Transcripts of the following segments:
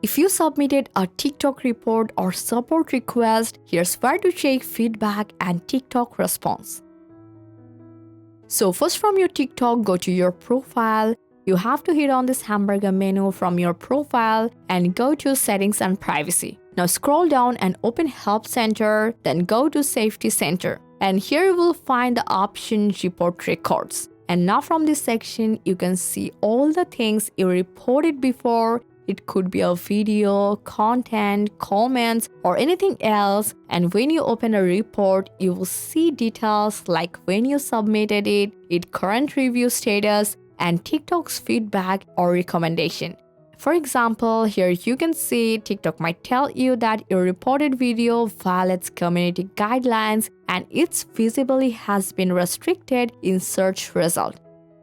If you submitted a TikTok report or support request, here's where to check feedback and TikTok response. So first from your TikTok, go to your profile. You have to hit on this hamburger menu from your profile and go to settings and privacy. Now scroll down and open Help Center, then go to Safety Center. And here you will find the option Report Records. And now from this section, you can see all the things you reported before. It could be a video, content, comments, or anything else. And when you open a report, you will see details like when you submitted it, its current review status, and TikTok's feedback or recommendation. For example, here you can see TikTok might tell you that your reported video violates community guidelines and its visibility has been restricted in search result.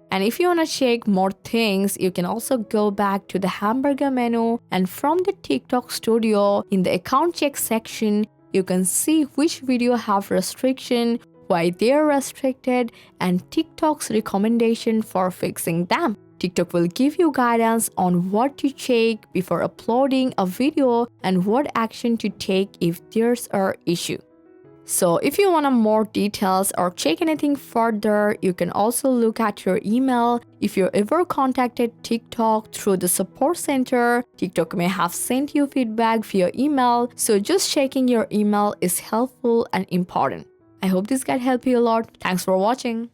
And if you want to check more things, you can also go back to the hamburger menu, and from the TikTok Studio in the account check section, you can see which video have restriction, why they are restricted, and TikTok's recommendation for fixing them. TikTok will give you guidance on what to check before uploading a video and what action to take if there's an issue. So if you want more details or check anything further, you can also look at your email. If you ever contacted TikTok through the support center, TikTok may have sent you feedback via email. So just checking your email is helpful and important. I hope this guide helped you a lot. Thanks for watching.